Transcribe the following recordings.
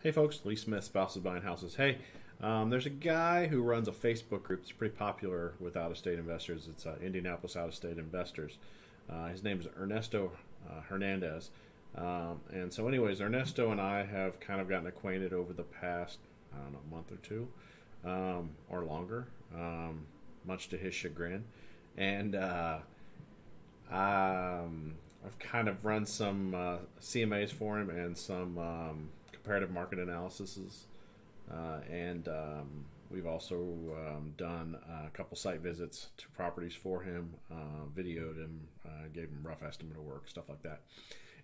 Hey folks, Lee Smith, Spouses Buying Houses. Hey, there's a guy who runs a Facebook group that's pretty popular with out-of-state investors. It's Indianapolis Out-of-State Investors. His name is Ernesto Hernandez. And so anyways, Ernesto and I have kind of gotten acquainted over the past, I don't know, month or two, or longer, much to his chagrin. And I've kind of run some CMAs for him and some comparative market analyses, and we've also done a couple site visits to properties for him, videoed him, gave him a rough estimate of work, stuff like that.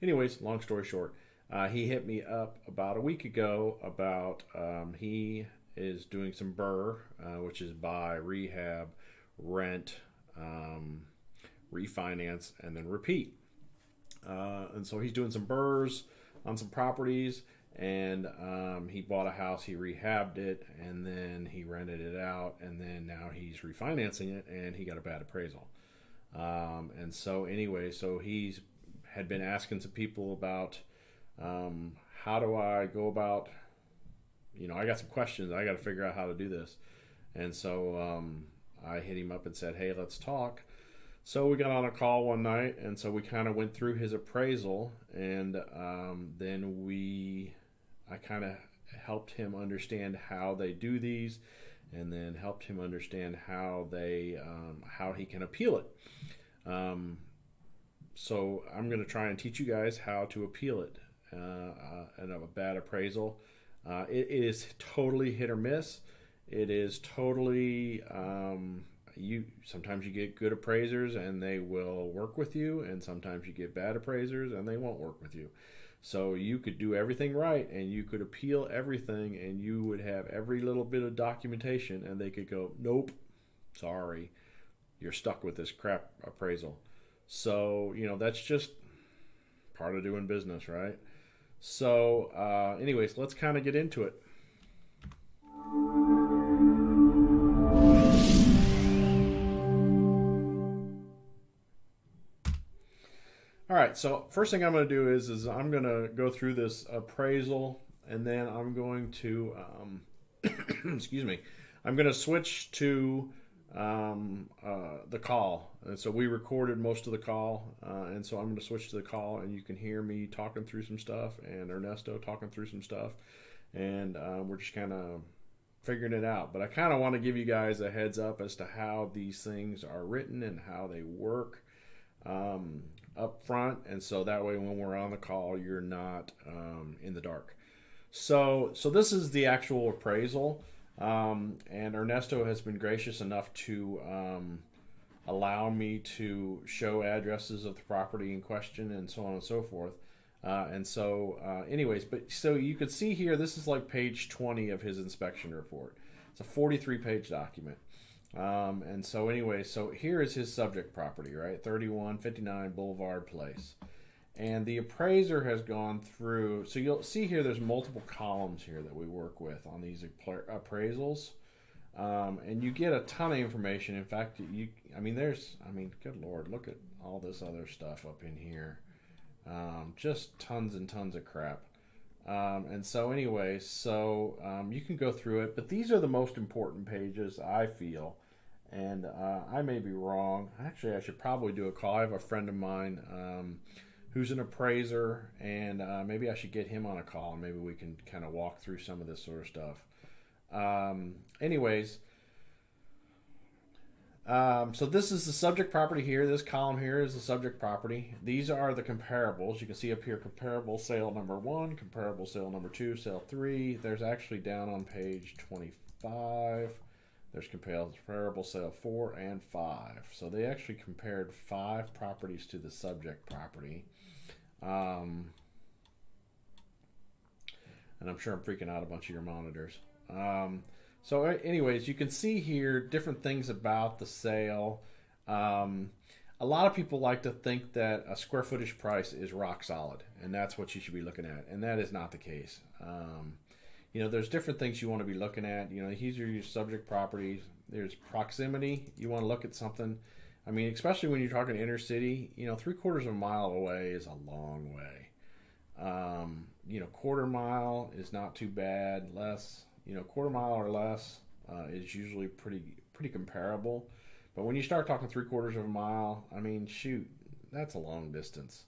Anyways, long story short, he hit me up about a week ago about he is doing some BRRRR, which is buy, rehab, rent, refinance, and then repeat. And so he's doing some BRRRRs on some properties, and he bought a house, he rehabbed it, and then he rented it out, and then now he's refinancing it, and he got a bad appraisal. And so anyway, so he's had been asking some people about how do I go about, I got some questions, I got to figure out how to do this. And so I hit him up and said, hey, let's talk. So we got on a call one night, and so we kind of went through his appraisal, and then I kind of helped him understand how they do these, and then helped him understand how he can appeal it. So I'm going to try and teach you guys how to appeal it, and a bad appraisal. It is totally hit or miss. It is totally sometimes you get good appraisers and they will work with you, and sometimes you get bad appraisers and they won't work with you. So you could do everything right and you could appeal everything, and you would have every little bit of documentation, and they could go, nope, sorry, you're stuck with this crap appraisal. So that's just part of doing business, right? So anyways, let's kind of get into it. All right, so first thing I'm going to do is I'm going to go through this appraisal, and then I'm going to, excuse me, I'm going to switch to the call. And so we recorded most of the call, and so I'm going to switch to the call, and you can hear me talking through some stuff and Ernesto talking through some stuff, and we're just kind of figuring it out. But I kind of want to give you guys a heads up as to how these things are written and how they work up front, and so that way when we're on the call, you're not in the dark. So this is the actual appraisal, and Ernesto has been gracious enough to allow me to show addresses of the property in question and so on and so forth. Anyways, but so you could see here, this is like page 20 of his inspection report. It's a 43-page document. And so anyway, so here is his subject property, right? 3159 Boulevard Place. And the appraiser has gone through, so you'll see here there's multiple columns here that we work with on these appraisals. And you get a ton of information. In fact, good Lord, look at all this other stuff up in here. Just tons and tons of crap. And so anyway, you can go through it, but these are the most important pages, I feel. And I may be wrong. Actually, I should probably do a call. I have a friend of mine who's an appraiser, and maybe I should get him on a call, and maybe we can kind of walk through some of this sort of stuff. So this is the subject property here. This column here is the subject property. These are the comparables. You can see up here, comparable sale number 1, comparable sale number 2, sale 3. There's actually down on page 25, there's comparable sale 4 and 5. So they actually compared 5 properties to the subject property. And I'm sure I'm freaking out a bunch of your monitors. So anyways, you can see here different things about the sale. A lot of people like to think that a square footage price is rock solid, and that's what you should be looking at, and that is not the case. There's different things you want to be looking at. These are your subject properties. There's proximity. You want to look at something. Especially when you're talking inner city, 3/4 of a mile away is a long way. Quarter mile is not too bad. Less, quarter mile or less is usually pretty comparable. But when you start talking 3/4 of a mile, I mean, shoot, that's a long distance.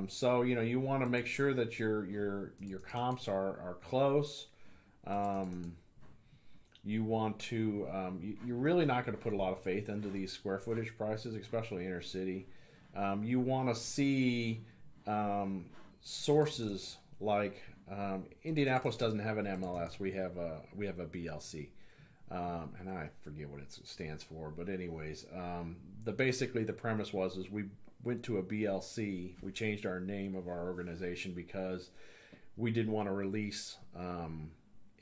So you want to make sure that your comps are close. You want to you're really not going to put a lot of faith into these square footage prices, especially inner city. You want to see sources like Indianapolis doesn't have an MLS. We have a BLC, and I forget what it stands for. But anyways, basically the premise was we went to a BLC. We changed our name of our organization because we didn't want to release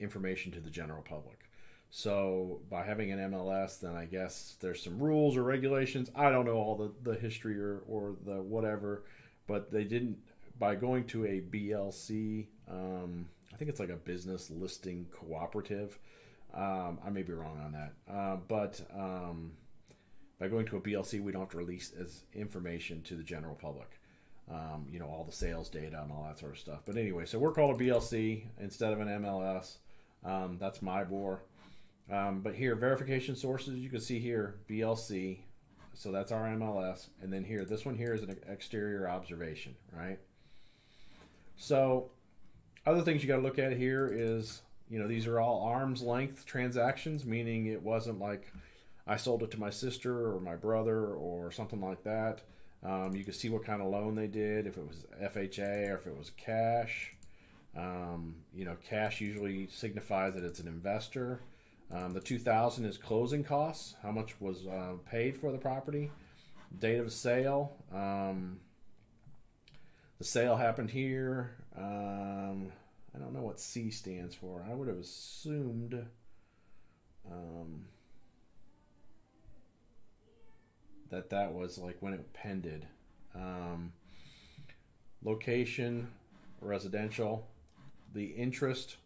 information to the general public. So by having an MLS, then I guess there's some rules or regulations. I don't know all the history or the whatever, but they didn't. By going to a BLC, I think it's like a business listing cooperative. I may be wrong on that, but by going to a BLC, we don't have to release as information to the general public. All the sales data and all that sort of stuff. But anyway, so we're called a BLC instead of an MLS. That's my bore. But here, verification sources, you can see here, BLC. So that's our MLS. And then here, this one here is an exterior observation, right? So other things you got to look at here is, these are all arm's length transactions, meaning it wasn't like I sold it to my sister or my brother or something like that. You can see what kind of loan they did, if it was FHA or if it was cash. Cash usually signifies that it's an investor. The 2000 is closing costs, how much was paid for the property. Date of sale. The sale happened here. I don't know what C stands for. I would have assumed that was like when it pended. Location, residential. The interest,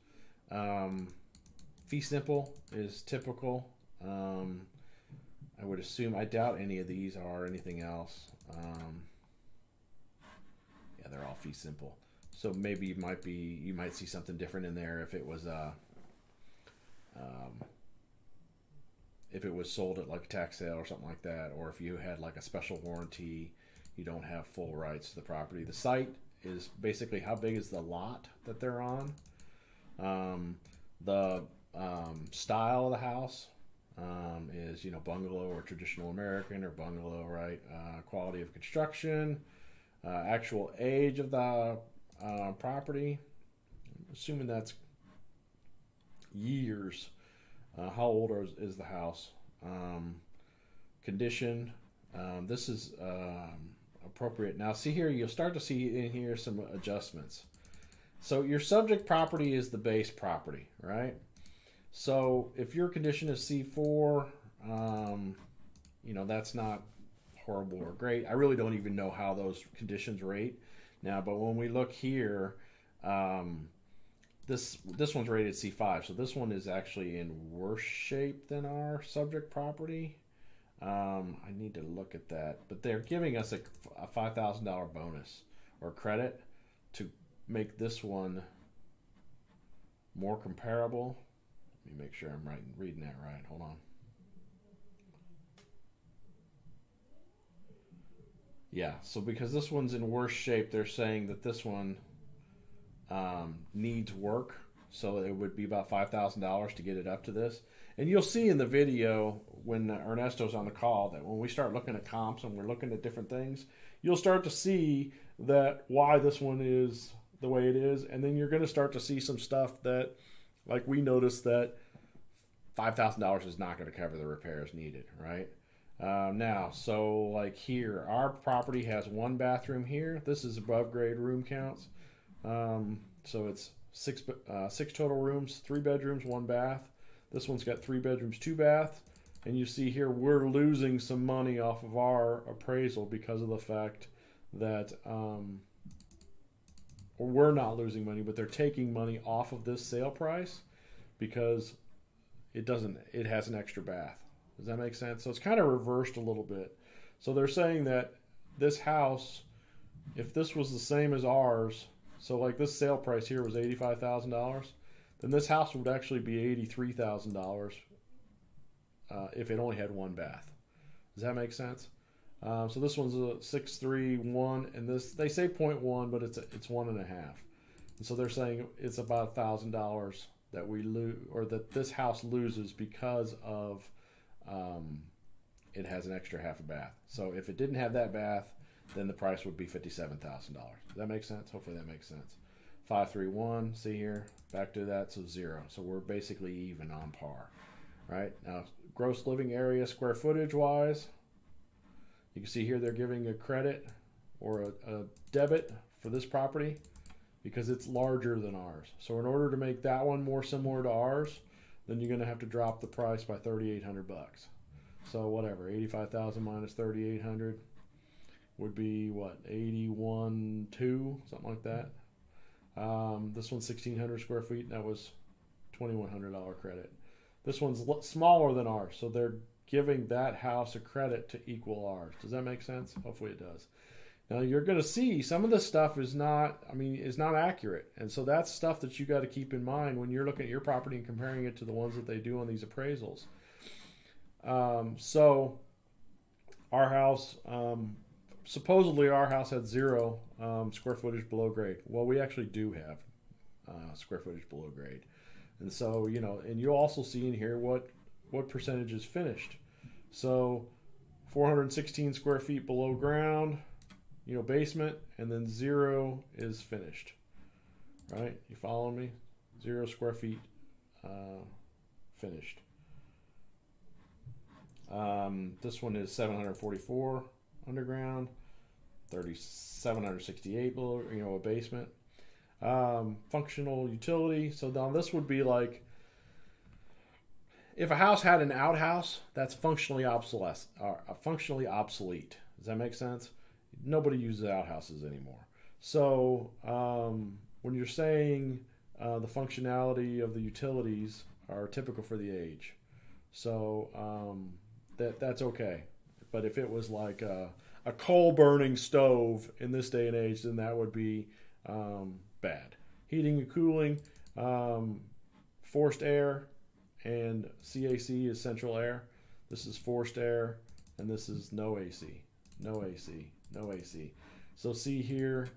fee simple is typical. I would assume, I doubt any of these are anything else. Yeah, they're all fee simple. So maybe you might see something different in there if it was sold at like a tax sale or something like that, or if you had like a special warranty, you don't have full rights to the property. The site is basically how big is the lot that they're on. The style of the house is bungalow or traditional American or bungalow, right? Quality of construction, actual age of the property, assuming that's years. How old is the house? Condition. This is appropriate. Now see here, you'll start to see in here some adjustments. So your subject property is the base property, right? So if your condition is C4, that's not horrible or great. I really don't even know how those conditions rate now, but when we look here, this one's rated C5, so this one is actually in worse shape than our subject property. I need to look at that, but they're giving us a $5,000 bonus or credit to make this one more comparable. Let me make sure I'm reading that right. Hold on. Yeah, so because this one's in worse shape, they're saying that this one needs work. So it would be about $5,000 to get it up to this. And you'll see in the video when Ernesto's on the call that when we start looking at comps and we're looking at different things, you'll start to see that why this one is the way it is. And then you're going to start to see some stuff that, like we noticed that $5,000 is not going to cover the repairs needed, right? Now, so like here, our property has one bathroom here. This is above grade room counts. So it's six total rooms, 3 bedrooms, 1 bath. This one's got 3 bedrooms, 2 baths. And you see here, we're losing some money off of our appraisal because of the fact that, or we're not losing money, but they're taking money off of this sale price because it has an extra bath. Does that make sense? So it's kind of reversed a little bit. So they're saying that this house, if this was the same as ours, So like this sale price here was $85,000. Then this house would actually be $83,000 if it only had one bath. Does that make sense? So this one's a 6.31, and this they say 0.1, but it's 1.5. And so they're saying it's about $1,000 that we lose, or that this house loses because of it has an extra half a bath. So if it didn't have that bath, then the price would be $57,000. Does that make sense? Hopefully that makes sense. 531, see here, back to that, so 0. So we're basically even on par, right? Now, gross living area square footage wise, you can see here they're giving a credit or a debit for this property because it's larger than ours. So in order to make that one more similar to ours, then you're going to have to drop the price by $3,800 bucks. So whatever, 85,000 minus 3,800 would be what, 81.2, something like that. This one's 1,600 square feet, and that was $2,100 credit. This one's smaller than ours, so they're giving that house a credit to equal ours. Does that make sense? Hopefully it does. Now you're going to see some of this stuff is not accurate, and so that's stuff that you got to keep in mind when you're looking at your property and comparing it to the ones that they do on these appraisals. So our house, supposedly our house had 0 square footage below grade. Well, we actually do have square footage below grade, and so and you also see in here what percentage is finished. So 416 square feet below ground, basement, and then 0 is finished. Right? You follow me? 0 square feet finished. This one is 744 underground, 3,768 below, a basement. Functional utility. So now this would be like if a house had an outhouse, that's functionally obsolete. Does that make sense? Nobody uses outhouses anymore. So when you're saying the functionality of the utilities are typical for the age, so that's okay. But if it was like a coal burning stove in this day and age, then that would be bad. Heating and cooling, forced air, and CAC is central air. This is forced air, and this is no AC, no AC, no AC. So see here,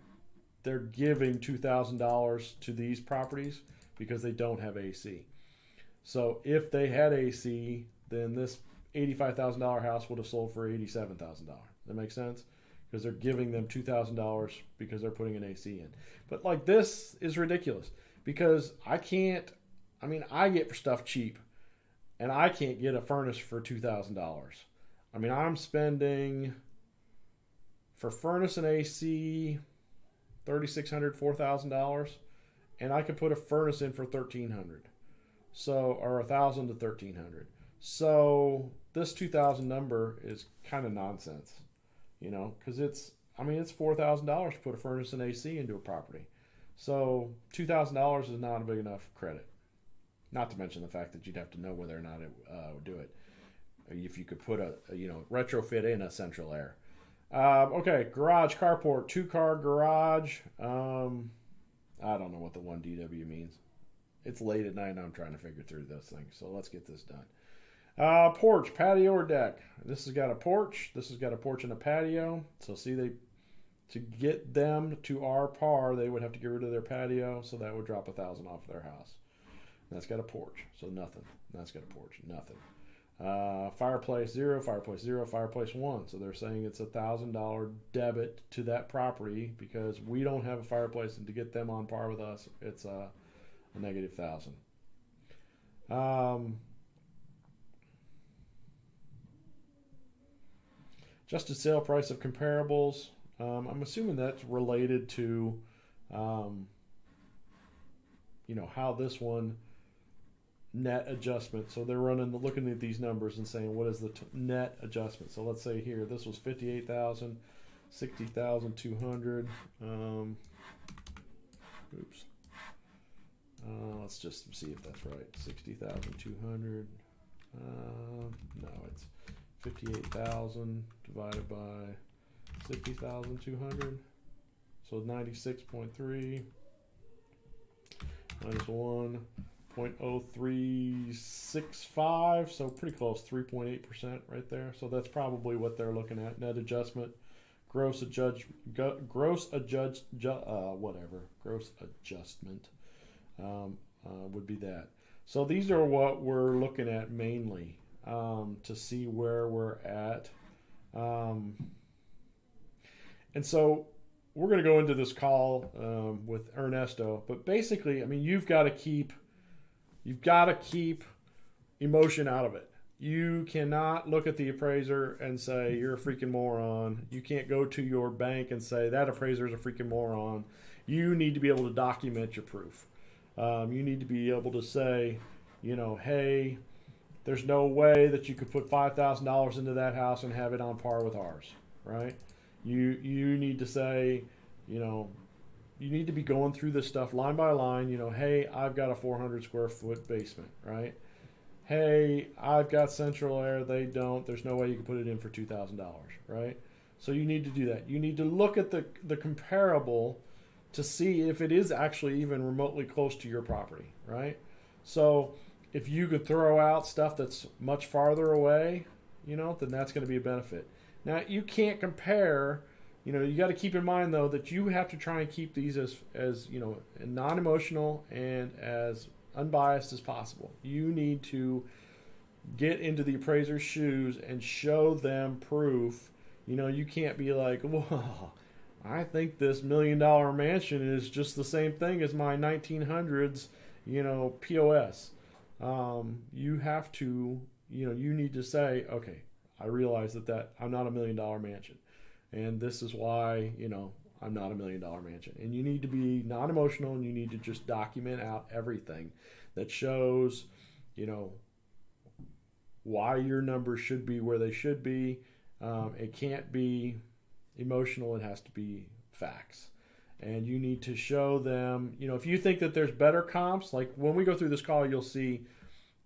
they're giving $2,000 to these properties because they don't have AC. So if they had AC, then this $85,000 house would have sold for $87,000. That makes sense? Because they're giving them $2,000 because they're putting an AC in. But like this is ridiculous because I get stuff cheap and I can't get a furnace for $2,000. I'm spending for furnace and AC $3,600, $4,000, and I could put a furnace in for $1,300. So, or $1,000 to $1,300. So this 2,000 number is kind of nonsense, because it's $4,000 to put a furnace and AC into a property. So $2,000 is not a big enough credit. Not to mention the fact that you'd have to know whether or not it would do it. If you could put retrofit in a central air. Okay, garage, carport, 2-car garage. I don't know what the 1DW means. It's late at night and I'm trying to figure through those things. So let's get this done. Porch, patio, or deck. This has got a porch. This has got a porch and a patio. So see, to get them to our par, they would have to get rid of their patio. So that would drop $1,000 off their house. And that's got a porch. So nothing. That's got a porch. Nothing. Fireplace 0, fireplace 0, fireplace 1. So they're saying it's $1,000 debit to that property because we don't have a fireplace, and to get them on par with us, it's a negative $1,000. Adjusted sale price of comparables. I'm assuming that's related to, how this one net adjustment. So they're looking at these numbers and saying, what is the net adjustment? So let's say here, this was 58,000, 60,200. Oops. Let's just see if that's right. 60,200. No, it's 58,000 divided by 60,200. So 96.3 minus 1.0365, so pretty close, 3.8% right there. So that's probably what they're looking at. Net adjustment, gross adjustment would be that. So these are what we're looking at mainly to see where we're at. And so we're going to go into this call with Ernesto, but basically, I mean, you've got to keep emotion out of it. You cannot look at the appraiser and say you're a freaking moron. You can't go to your bank and say that appraiser is a freaking moron. You need to be able to document your proof. You need to be able to say, you know, hey, there's no way that you could put $5,000 into that house and have it on par with ours, right? You need to say, you know, you need to be going through this stuff line by line. You know, hey, I've got a 400 square foot basement, right? Hey, I've got central air. They don't. There's no way you can put it in for $2,000, right? So you need to do that. You need to look at the comparable to see if it is actually even remotely close to your property, right? So if you could throw out stuff that's much farther away, you know, then that's going to be a benefit. Now, you can't compare, you know, you got to keep in mind, though, that you have to try and keep these as you know, non-emotional and as unbiased as possible. You need to get into the appraiser's shoes and show them proof. You know, you can't be like, well, I think this $1 million mansion is just the same thing as my 1900s, you know, POS. You have to, you know, you need to say, okay, I realize that I'm not $1 million mansion. And this is why, you know, I'm not $1 million mansion. And you need to be non-emotional, and you need to just document out everything that shows, you know, why your numbers should be where they should be. It can't be emotional. It has to be facts. And you need to show them, you know, if you think that there's better comps, like when we go through this call, you'll see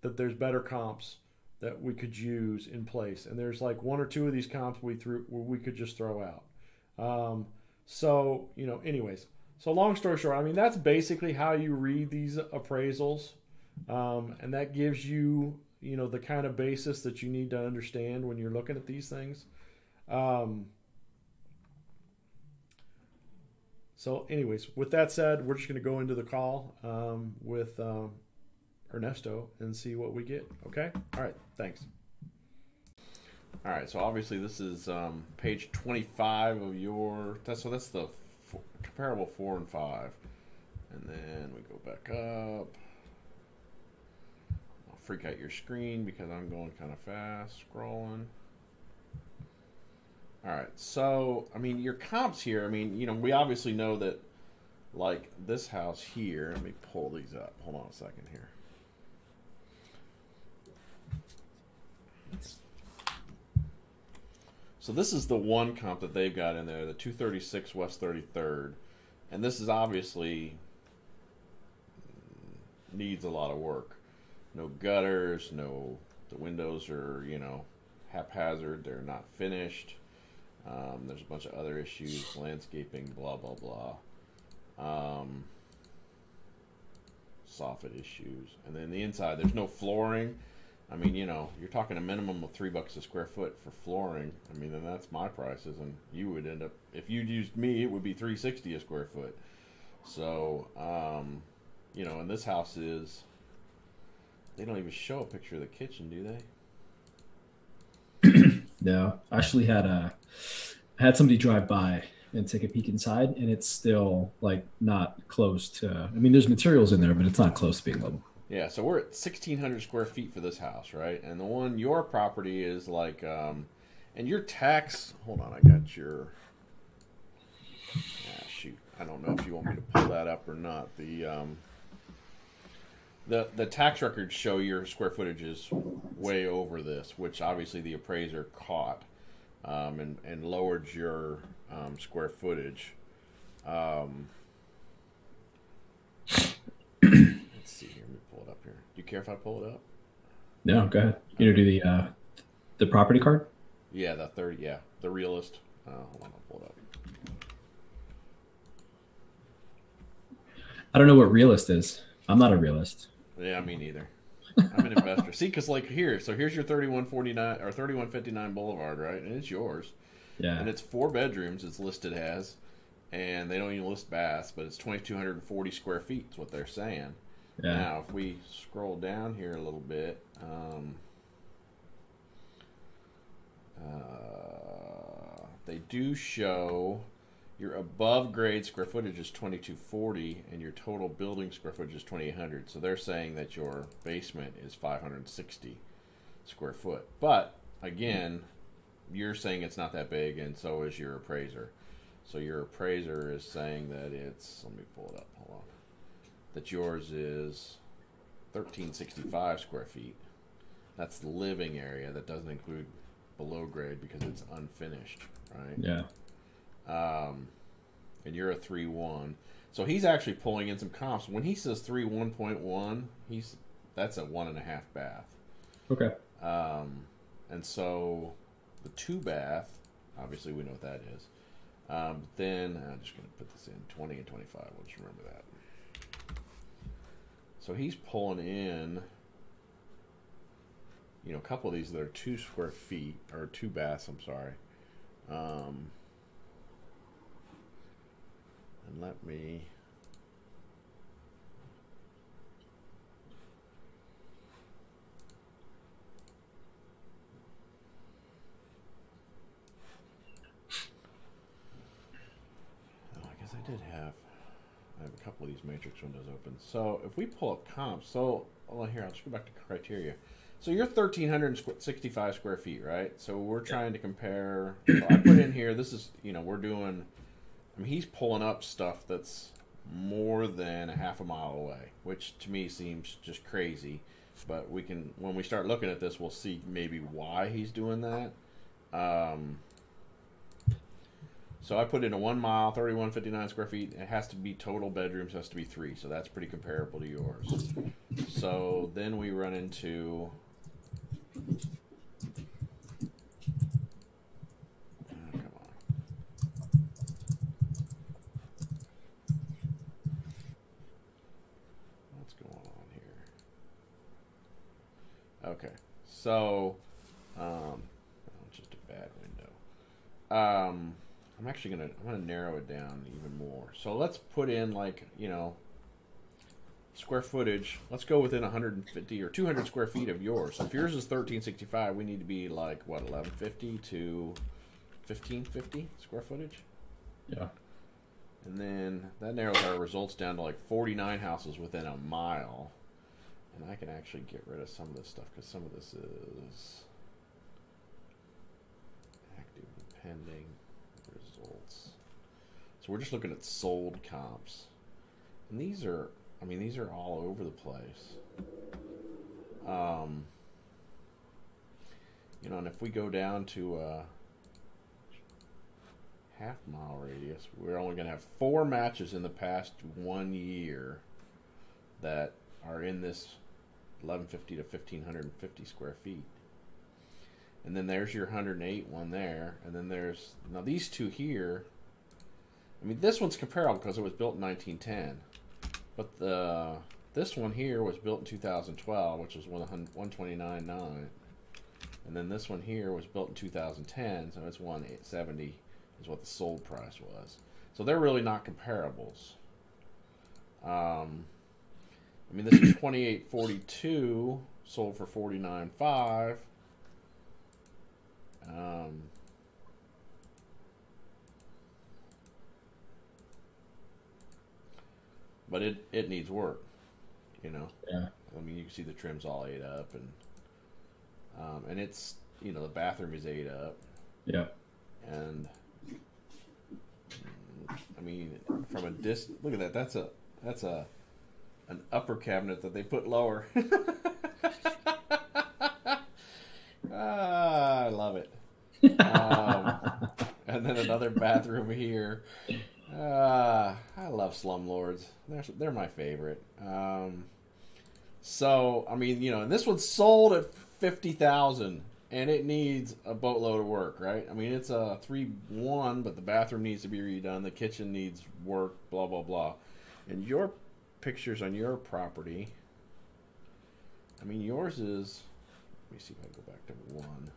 that there's better comps that we could use in place. And there's like one or two of these comps we could just throw out. So, you know, anyways, so long story short, I mean, that's basically how you read these appraisals. And that gives you, you know, the kind of basis that you need to understand when you're looking at these things. So anyways, with that said, we're just going to go into the call with Ernesto and see what we get. Okay? All right. Thanks. All right. So obviously this is page 25 of your... That's the comparable 4 and 5. And then we go back up. I'll freak out your screen because I'm going kind of fast scrolling. All right, so, I mean, your comps here, I mean, you know, we obviously know that, like, this house here, let me pull these up. Hold on a second here. So this is the one comp that they've got in there, the 236 West 33rd. And this is obviously needs a lot of work. No gutters, the windows are, you know, haphazard. They're not finished. There's a bunch of other issues, landscaping, blah, blah, blah. Soffit issues. And then the inside, there's no flooring. I mean, you know, you're talking a minimum of $3 a square foot for flooring. I mean, then that's my prices, and you would end up, if you used me, it would be $360 a square foot. So, you know, and this house is, they don't even show a picture of the kitchen, do they? No, I actually had somebody drive by and take a peek inside, and it's still like not close to. I mean, there's materials in there, but it's not close to being level. Yeah, so we're at 1,600 square feet for this house, right? And the one, your property is like, and your tax. Hold on, I got your. Shoot, I don't know if you want me to pull that up or not. The tax records show your square footage is way over this, which obviously the appraiser caught and lowered your square footage. Let's see here. Let me pull it up here. Do you care if I pull it up? No, go ahead. You know, do the property card? Yeah, the realist. Hold on, I'll pull it up. I don't know what realist is. I'm not a realist. Yeah, me neither. I'm an investor. See, because like here, so here's your 3149 or 3159 Boulevard, right? And it's yours. Yeah. And it's 4 bedrooms. It's listed as, and they don't even list baths, but it's 2,240 square feet. Is what they're saying. Yeah. Now, if we scroll down here a little bit, they do show your above grade square footage is 2,240 and your total building square footage is 2,800. So they're saying that your basement is 560 square foot. But again, you're saying it's not that big, and so is your appraiser. So your appraiser is saying that it's, let me pull it up, hold on, that yours is 1,365 square feet. That's the living area. That doesn't include below grade because it's unfinished, right? Yeah. And you're a 3.1. So he's actually pulling in some comps. When he says 3.1.1, that's a 1.5 bath. Okay. And so the 2 bath, obviously we know what that is. Then I'm just going to put this in 20 and 25. We'll just remember that. So he's pulling in, you know, a couple of these that are 2 square feet or 2 baths. I'm sorry. And let me. Oh, I guess I did have. I have a couple of these matrix windows open. So if we pull up comps, so well, here I'll just go back to criteria. So you're 1,365 square feet, right? So we're trying to compare. So I put in here. This is, you know, we're doing. I mean, he's pulling up stuff that's more than a half a mile away, which to me seems just crazy. But we can, when we start looking at this, we'll see maybe why he's doing that. So I put in a 1 mile, 3,159 square feet. It has to be total bedrooms, has to be 3. So that's pretty comparable to yours. So then we run into. Come on. What's going on here? Okay. So, it's just a bad window. I'm actually I'm gonna narrow it down even more. So let's put in, like, you know, square footage. Let's go within 150 or 200 square feet of yours. So if yours is 1,365, we need to be like what, 1,150 to 1,550 square footage. Yeah. And then that narrows our results down to like 49 houses within a mile. And I can actually get rid of some of this stuff because some of this is active and pending results. So we're just looking at sold comps. And these are, I mean, these are all over the place. You know, and if we go down to a half mile radius, we're only going to have 4 matches in the past 1 year that are in this 1,150 to 1,550 square feet. And then there's your 108 one there. And then there's, now these 2 here, I mean, this one's comparable because it was built in 1910. But this one here was built in 2012, which was 129.9. And then this one here was built in 2010, so it's 170 is what the sold price was. So they're really not comparables. I mean, this is 2842 sold for 49.5. But it needs work, you know. Yeah. I mean, you can see the trim's all ate up, and it's, you know, the bathroom is ate up. Yeah. And I mean, from a look at that. That's an upper cabinet that they put lower. I love it. And then another bathroom here. I love slumlords. They're my favorite. So I mean, you know, and this one's sold at $50,000, and it needs a boatload of work, right? I mean, it's a 3.1, but the bathroom needs to be redone. The kitchen needs work. Blah blah blah. And your pictures on your property. I mean, yours is. Let me see if I can go back to one.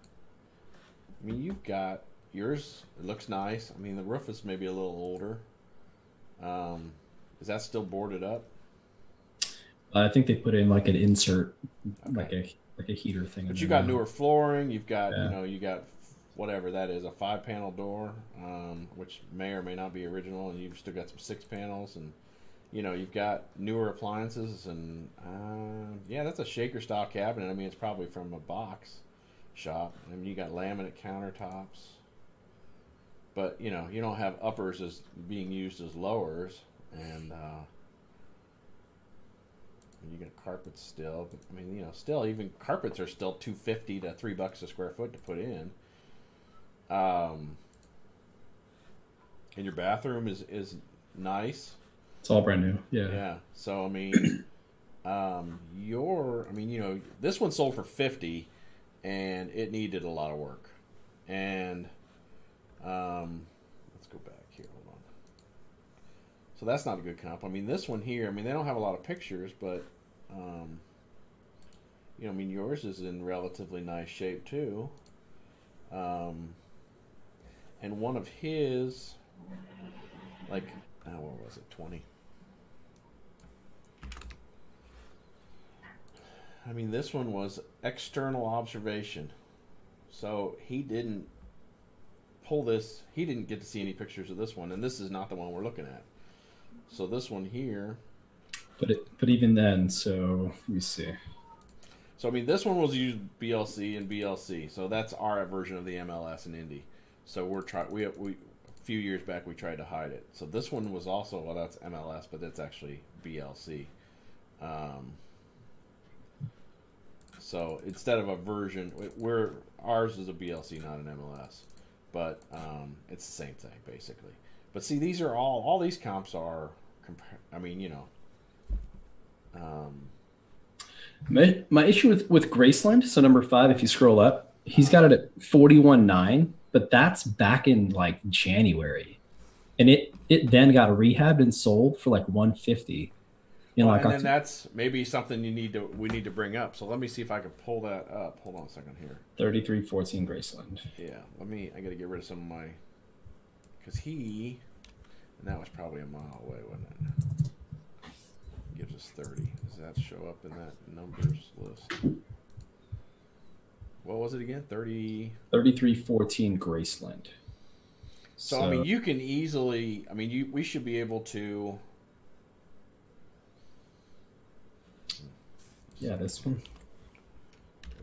I mean, you've got yours. It looks nice. I mean, the roof is maybe a little older. Is that still boarded up? I think they put in like an insert, okay, like a heater thing. But you got newer flooring. You've got Yeah. you got whatever that is, a 5-panel door, which may or may not be original, and you've still got some 6 panels, and you've got newer appliances, and yeah, that's a shaker style cabinet. I mean, it's probably from a box shop. I mean, you got laminate countertops, but you don't have uppers as being used as lowers, and you got carpets still. But, I mean, still even carpets are still $250 to $3 a square foot to put in. And your bathroom is nice. It's all brand new. Yeah. Yeah. So I mean, this one sold for 50, and it needed a lot of work. And let's go back here. Hold on. So that's not a good comp. I mean, this one here. I mean, they don't have a lot of pictures, but I mean, yours is in relatively nice shape too. And one of his, like, what was it, 20? I mean, this one was external observation. So he didn't pull this, he didn't get to see any pictures of this one, and this is not the one we're looking at. So this one here. But even then, so let me see. So I mean, this one was used BLC and BLC. So that's our version of the MLS and Indy. So we a few years back we tried to hide it. So this one was also, well, that's MLS, but it's actually BLC. So instead of a version, ours is a BLC, not an MLS, but it's the same thing basically. But see, these are all these comps are. I mean, My issue with Graceland, so number 5, if you scroll up, he's got it at 41.9, but that's back in like January, and it then got rehabbed and sold for like 150. And then that's maybe something we need to bring up. So let me see if I can pull that up. Hold on a second here. 3314 Graceland. Yeah, I got to get rid of some of my, and that was probably a mile away, wasn't it? Gives us 30. Does that show up in that numbers list? What was it again? 3314 Graceland. So I mean, you can easily. I mean, we should be able to. Yeah, this one.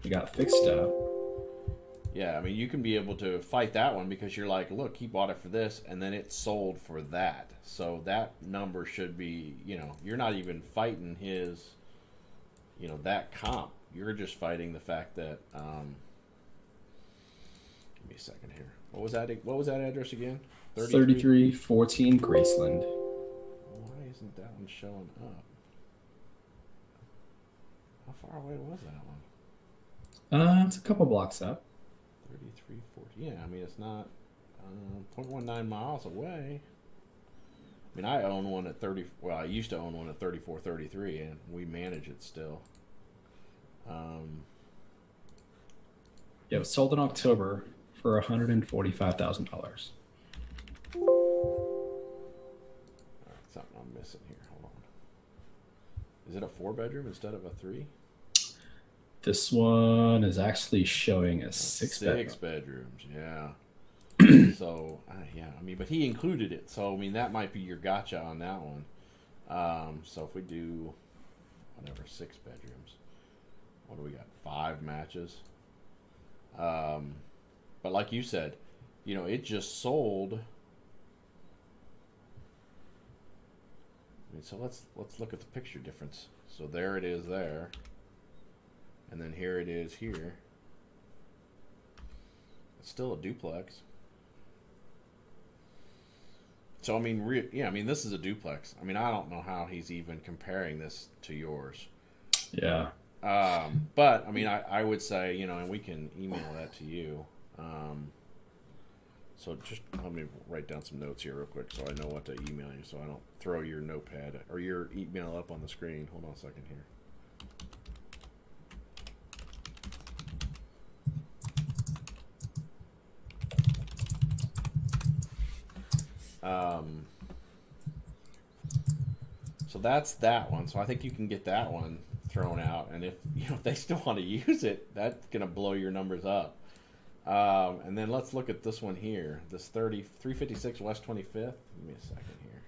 We got fixed up. Yeah, I mean, you can be able to fight that one because you're like, look, he bought it for this, and then it sold for that. So that number should be, you're not even fighting his, that comp. You're just fighting the fact that. Give me a second here. What was that address again? 3314 Graceland. Why isn't that one showing up? How far away was that one? It's a couple blocks up. 3340. Yeah, I mean, it's not 0.19 miles away. I mean, I own one at 30. Well, I used to own one at 3433, and we manage it still. Yeah, it was sold in October for $145,000. All right, something I'm missing here. Hold on. Is it a 4-bedroom instead of a 3? This one is actually showing a 6 bedroom. 6 bedrooms, yeah. So, yeah, I mean, but he included it. So, I mean, that might be your gotcha on that one. So, if we do, 6 bedrooms, what do we got? 5 matches. But like you said, it just sold. I mean, so let's look at the picture difference. So there it is there. And then here it is here. It's still a duplex. So, I mean, this is a duplex. I mean, I don't know how he's even comparing this to yours. Yeah. But, I mean, I would say, and we can email that to you. So just let me write down some notes here real quick so I know what to email you, so I don't throw your notepad or your email up on the screen. Hold on a second here. So that's that one. So I think you can get that one thrown out, and if they still want to use it, that's gonna blow your numbers up. And then let's look at this one here. This 356 West 25th. Give me a second here.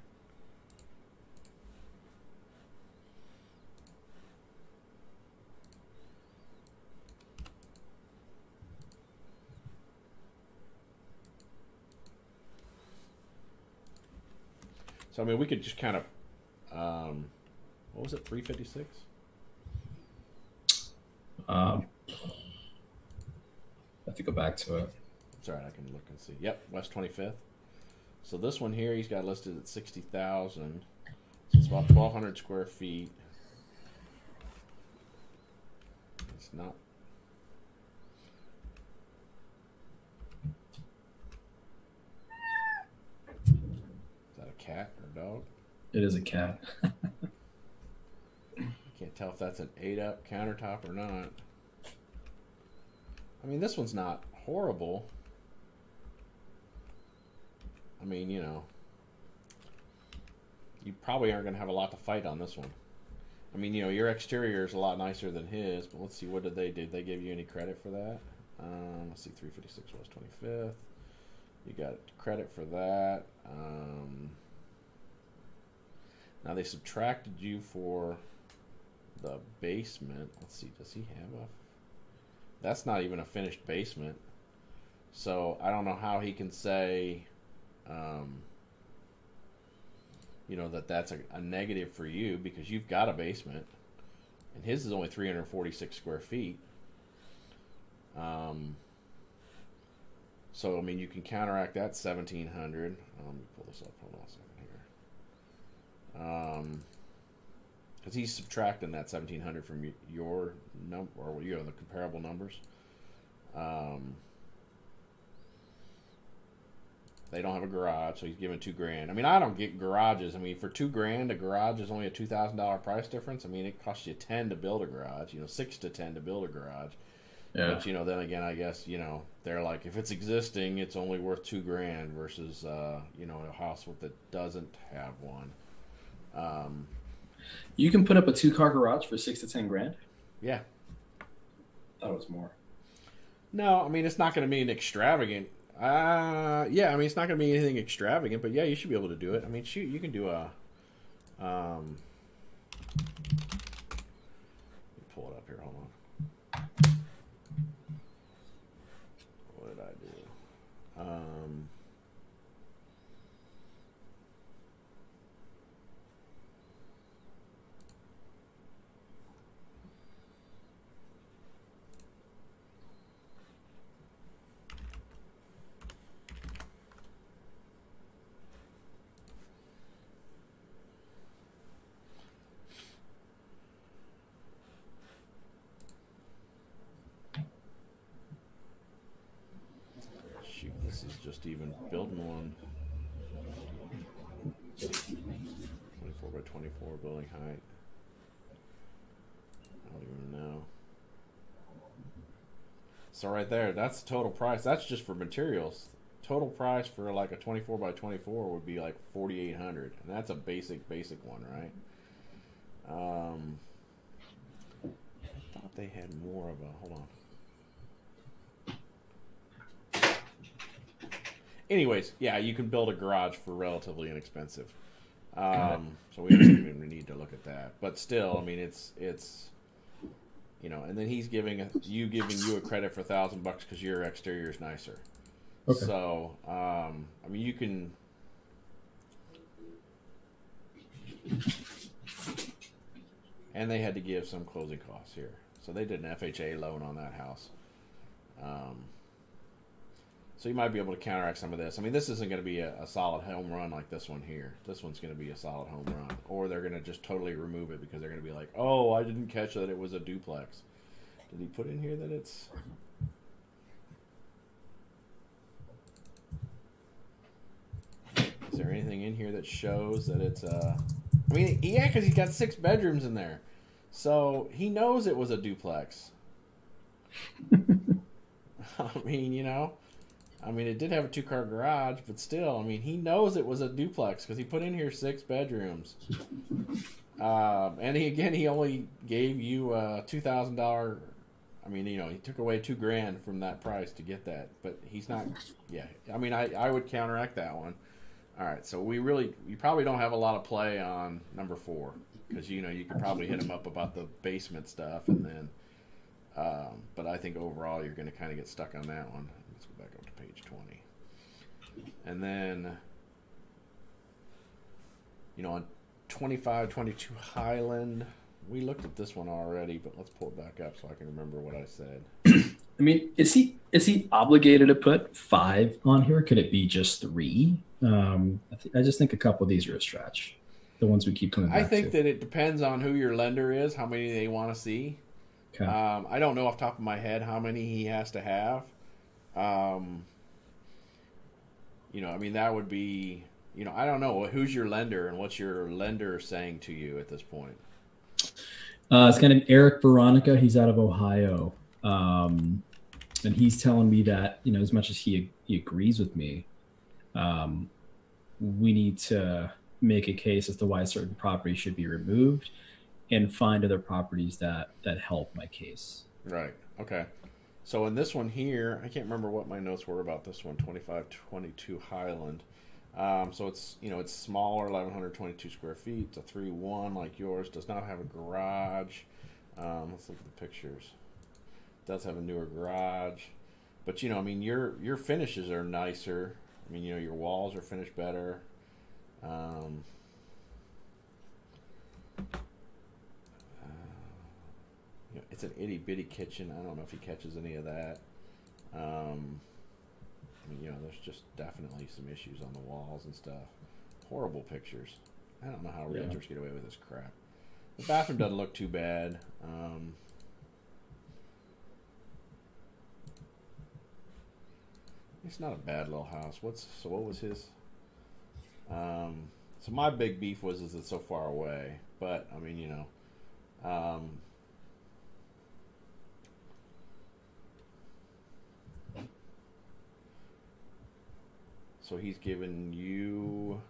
So I mean, we could just kind of, what was it, 356? I have to go back to it. It's all right, I can look and see. Yep, West 25th. So this one here, he's got listed at 60,000. So it's about 1,200 square feet. It's not. Is that a cat or a dog? It is a cat. I can't tell if that's an 8-up countertop or not. I mean, this one's not horrible. I mean, you probably aren't going to have a lot to fight on this one. I mean, your exterior is a lot nicer than his, but let's see, what did they do? Did they give you any credit for that? Let's see, 356 West 25th. You got credit for that. Now they subtracted you for the basement. Let's see, does he have a... That's not even a finished basement. So I don't know how he can say, that's a negative for you, because you've got a basement. And his is only 346 square feet. So, I mean, you can counteract that 1,700. Let me pull this up. Hold on a second here. Because he's subtracting that 1,700 from your number, or the comparable numbers. They don't have a garage, so he's giving $2,000. I mean, I don't get garages. I mean, for $2,000, a garage is only a $2,000 price difference. I mean, it costs you 10 to build a garage. 6 to 10 to build a garage. Yeah. But then again, I guess they're like, if it's existing, it's only worth $2,000 versus a house that doesn't have one. You can put up a 2-car garage for $6 to $10,000. Yeah. I thought it was more. No, I mean, it's not going to be an extravagant. Yeah, I mean, it's not going to be anything extravagant, but yeah, you should be able to do it. I mean, shoot, you can do a. Let me pull it up here. Hold on. What did I do? This is just even building one. 24 by 24 building height. I don't even know. So right there, that's the total price. That's just for materials. Total price for like a 24 by 24 would be like $4,800, and that's a basic one, right? I thought they had more of a. Hold on. Anyways, yeah, you can build a garage for relatively inexpensive. So we don't even need to look at that. But still, I mean, it's and then he's giving you a credit for $1,000 because your exterior is nicer. Okay. So, I mean, you can. And they had to give some closing costs here, so they did an FHA loan on that house. So you might be able to counteract some of this. I mean, this isn't going to be a solid home run like this one here. This one's going to be a solid home run. Or they're going to just totally remove it because they're going to be like, oh, I didn't catch that it was a duplex. Did he put in here that it's... Is there anything in here that shows that it's I mean, yeah, because he's got 6 bedrooms in there, so he knows it was a duplex. I mean, you know, I mean, it did have a 2-car garage, but still, I mean, he knows it was a duplex because he put in here 6 bedrooms. And he only gave you $2,000. I mean, you know, he took away $2,000 from that price to get that, but he's not. Yeah, I mean, I would counteract that one. All right, so you probably don't have a lot of play on number 4 because you know you could probably hit him up about the basement stuff, and then. But I think overall you're going to kind of get stuck on that one. Let's go back up to page 20, and then you know on 2522 Highland. We looked at this one already, but let's pull it back up so I can remember what I said. I mean, is he obligated to put 5 on here? Could it be just 3? I just think a couple of these are a stretch. The ones we keep coming back to. I think that it depends on who your lender is, how many they want to see. Okay. I don't know off the top of my head how many he has to have. You know, I mean, that would be, you know, I don't know. Who's your lender and what's your lender saying to you at this point? It's kind of Eric Veronica. He's out of Ohio. And he's telling me that, you know, as much as he agrees with me, we need to make a case as to why certain properties should be removed and find other properties that help my case. Right. Okay. So in this one here, I can't remember what my notes were about this one, 2522 Highland. So it's, you know, it's smaller, 1,122 square feet. It's a 3-1 like yours. Does not have a garage. Let's look at the pictures. It does have a newer garage. But, you know, I mean, your finishes are nicer. I mean, you know, your walls are finished better. You know, it's an itty-bitty kitchen. I don't know if he catches any of that. I mean, you know, there's just definitely some issues on the walls and stuff. Horrible pictures. I don't know how realtors get away with this crap. The bathroom doesn't look too bad. It's not a bad little house. What was his? So my big beef was it's so far away. But I mean, you know, so he's giving you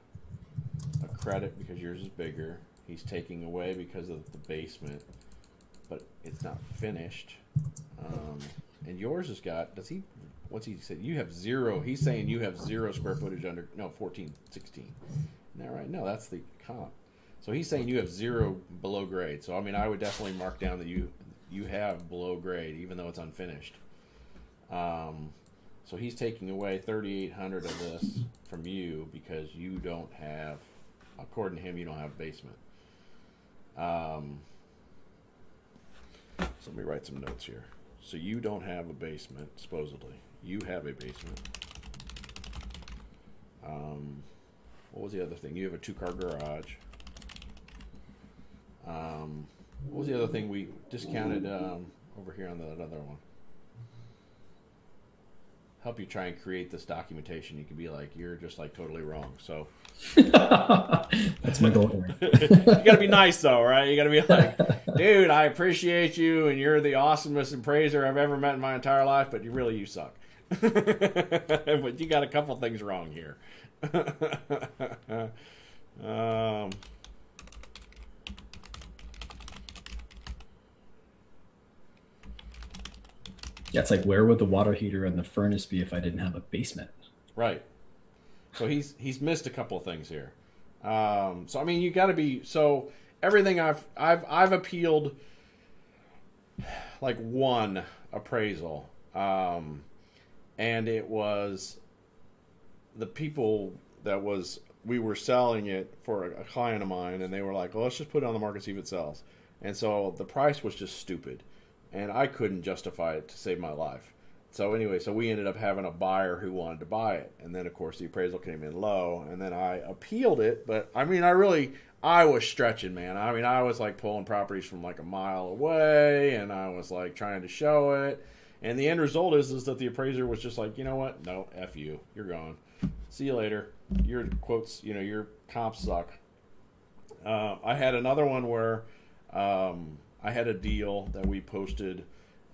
a credit because yours is bigger. He's taking away because of the basement, but it's not finished. And yours has got, what's he said? You have 0. He's saying you have 0 square footage under, 14, 16. Isn't that right? No, that's the comp. So he's saying you have 0 below grade. So, I mean, I would definitely mark down that you have below grade, even though it's unfinished. So he's taking away 3,800 of this from you because you don't have, according to him, you don't have a basement. So let me write some notes here. So you don't have a basement, supposedly. You have a basement. What was the other thing? You have a 2-car garage. What was the other thing we discounted over here on that other one? Help you try and create this documentation. You can be like, you're just like totally wrong. So that's my goal. You gotta be nice though, right? You gotta be like, dude, I appreciate you and you're the awesomest appraiser I've ever met in my entire life, but you suck. But you got a couple things wrong here. Yeah, it's like, where would the water heater and the furnace be if I didn't have a basement? Right. So he's missed a couple of things here. So I mean, you got to be, so everything I've appealed like one appraisal, and it was the people that we were selling it for a client of mine, and they were like, well, let's just put it on the market, see if it sells. And so the price was just stupid. And I couldn't justify it to save my life. So anyway, so we ended up having a buyer who wanted to buy it. And then, of course, the appraisal came in low. And then I appealed it. But, I mean, I was stretching, man. I mean, I was, like, pulling properties from, like, a mile away. And I was, like, trying to show it. And the end result is that the appraiser was just like, you know what? No, F you. You're gone. See you later. your quotes, your comps suck. I had another one where I had a deal that we posted,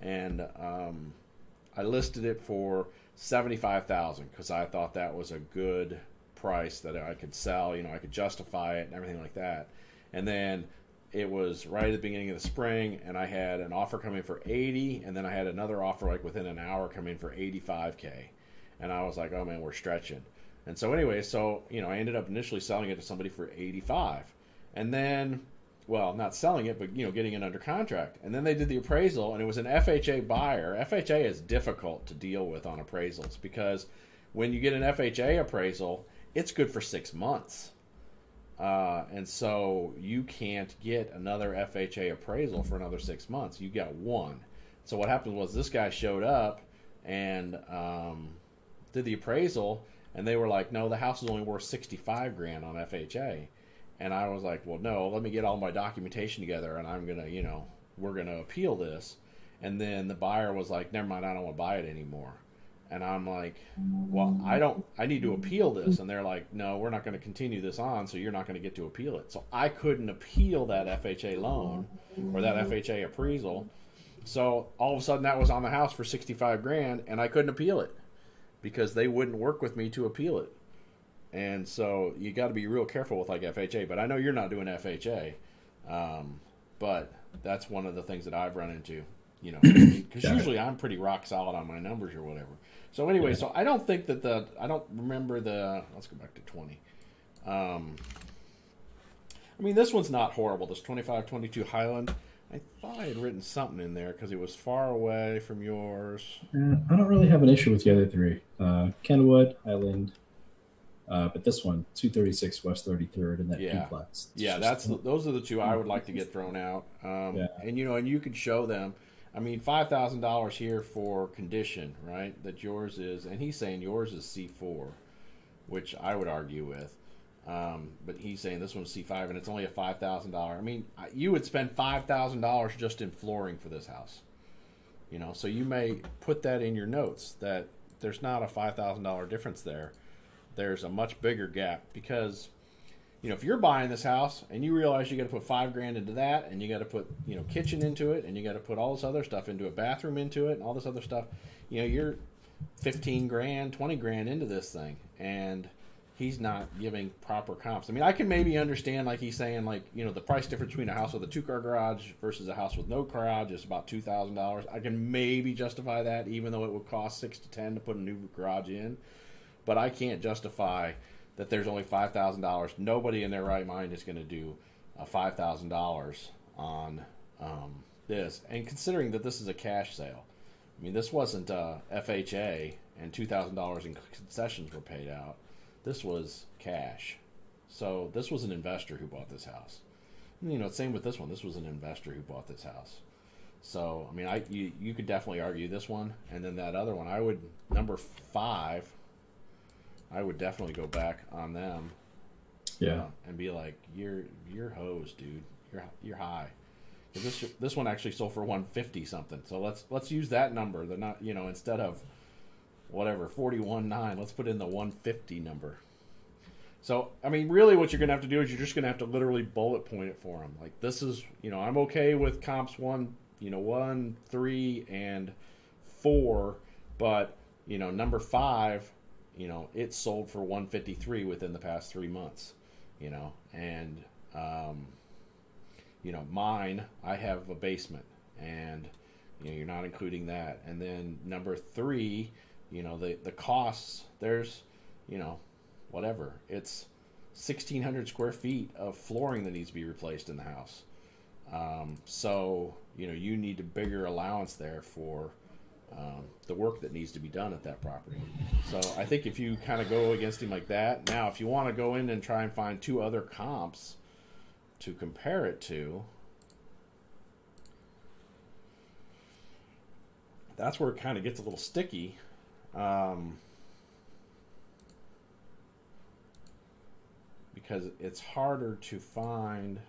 and I listed it for $75,000 because I thought that was a good price that I could sell. I could justify it and everything like that. And then it was right at the beginning of the spring, and I had an offer coming for 80, and then I had another offer like within an hour coming for 85K, and I was like, oh man, we're stretching. And so anyway, I ended up initially selling it to somebody for 85, and then, well, not selling it, but getting it under contract. And then they did the appraisal, and it was an FHA buyer. FHA is difficult to deal with on appraisals because when you get an FHA appraisal, it's good for 6 months. And so you can't get another FHA appraisal for another 6 months. You got one. So what happened was this guy showed up and did the appraisal, and they were like, no, the house is only worth $65,000 on FHA. And I was like, well, no, let me get all my documentation together, and I'm going to, we're going to appeal this. And then the buyer was like, never mind, I don't want to buy it anymore. And I'm like, well, I need to appeal this. And they're like, no, we're not going to continue this on, so you're not going to get to appeal it. So I couldn't appeal that FHA loan or that FHA appraisal. So all of a sudden that was on the house for $65,000, and I couldn't appeal it because they wouldn't work with me to appeal it. And so you got to be real careful with like FHA. But I know you're not doing FHA. But that's one of the things that I've run into, because usually I'm pretty rock solid on my numbers or whatever. So anyway, so I don't think that I don't remember let's go back to 20. I mean, this one's not horrible. This 2522 Highland. I thought I had written something in there because it was far away from yours. I don't really have an issue with the other three. Kenwood, Highland, but this one, 236 West 33rd, and that duplex. Those are the two I would like to get thrown out. And you could show them. I mean, $5,000 here for condition, right? That yours is, and he's saying yours is C4, which I would argue with. But he's saying this one's C5, and it's only a $5,000. I mean, you would spend $5,000 just in flooring for this house. So you may put that in your notes that there's not a $5,000 difference there. There's a much bigger gap because, if you're buying this house and you realize you got to put $5,000 into that, and you got to put, kitchen into it, and you got to put all this other stuff into a bathroom into it, and all this other stuff, you're $15,000, $20,000 into this thing, and he's not giving proper comps. I mean, I can maybe understand, like he's saying, like, the price difference between a house with a 2-car garage versus a house with no garage is about $2,000. I can maybe justify that, even though it would cost $6,000 to $10,000 to put a new garage in. But I can't justify that there's only $5,000. Nobody in their right mind is going to do $5,000 on this. And considering that this is a cash sale, I mean, this wasn't FHA and $2,000 in concessions were paid out. This was cash. So this was an investor who bought this house. Same with this one. This was an investor who bought this house. So, I mean, you could definitely argue this one. And then that other one, number 5, I would definitely go back on them. Yeah. And be like, you're hosed, dude. You're high. This one actually sold for 150 something. So let's use that number. They're not, instead of whatever 41.9, let's put in the 150 number. So I mean, really, what you're gonna have to do is you're just gonna have to literally bullet point it for them. Like, this is, I'm okay with comps 1, 3, and 4, but number 5. It sold for 153 within the past 3 months, and, mine, I have a basement, and, you're not including that. And then number 3, the costs, there's, whatever, it's 1,600 square feet of flooring that needs to be replaced in the house. So, you need a bigger allowance there for the work that needs to be done at that property. So I think if you kind of go against him like that, now if you want to go in and try and find 2 other comps to compare it to, that's where it kind of gets a little sticky. Because it's harder to find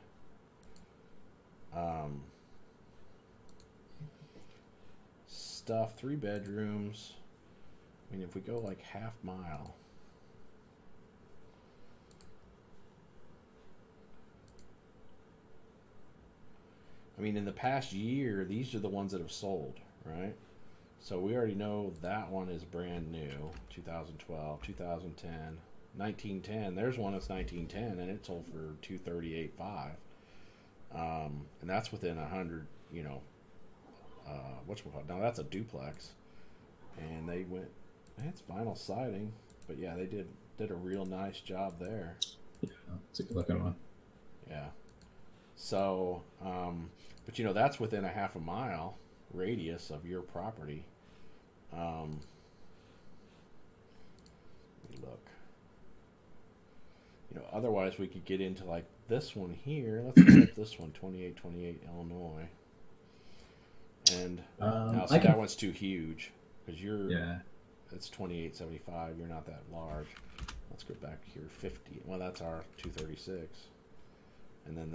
stuff. 3 bedrooms. I mean, if we go like half mile, I mean, in the past year, these are the ones that have sold, right? So we already know that one is brand new, 2012, 2010, 1910. There's one that's 1910, and it sold for 238.5. And that's within 100, whatchamacallit. Now that's a duplex, and they went. It's vinyl siding, but yeah, they did a real nice job there. Yeah, it's a good looking one. Yeah. So, but that's within a half a mile radius of your property. Let me look. Otherwise we could get into like this one here. Let's look at this one, 2828 Illinois. And now see, that one's too huge because it's 2875. You're not that large. Let's go back here, 50. Well, that's our 236. And then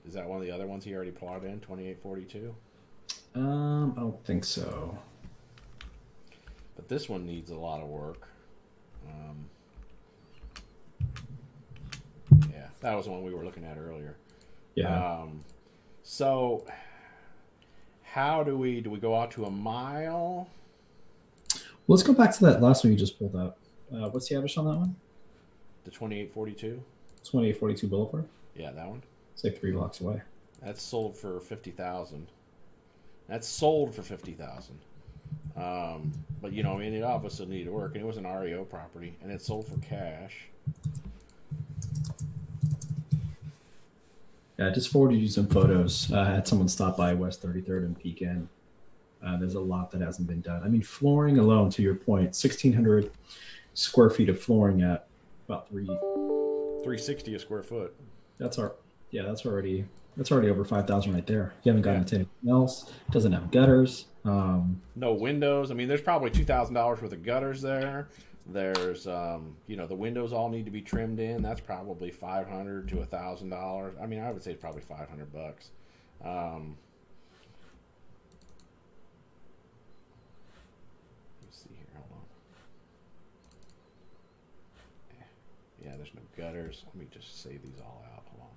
is that one of the other ones he already plotted in, 2842? I don't think so. But this one needs a lot of work. Yeah, that was the one we were looking at earlier. Yeah. So how do we go out to a mile? Well, let's go back to that last one you just pulled up. What's the average on that one? The 2842? 2842 Boulevard? Yeah, that one. It's like 3 blocks away. That's sold for $50,000. That's sold for $50,000. But it obviously needed work, and it was an REO property, and it sold for cash. Yeah, I just forwarded you some photos. I had someone stop by West 33rd and peek in. There's a lot that hasn't been done. I mean, flooring alone, to your point, 1,600 square feet of flooring at about $360 a square foot. That's already over 5,000 right there. You haven't gotten into anything else. It doesn't have gutters. No windows. I mean, there's probably $2,000 worth of gutters there. There's the windows all need to be trimmed in. That's probably $500 to $1,000. I mean, I would say it's probably $500. Yeah, there's no gutters. Let me just save these all out. Hold on.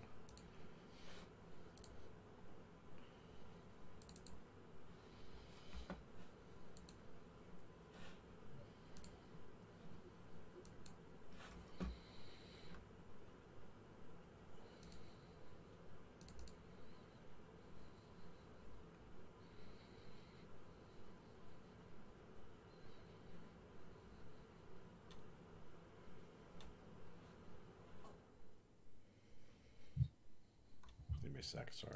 Give me a sec, sorry.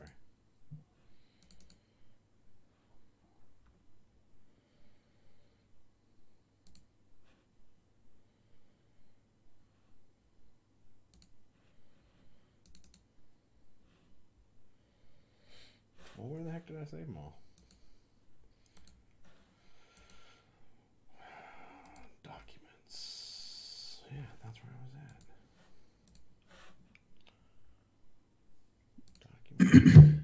Well, where the heck did I save them all? Documents. Yeah, that's where I was at. Documents.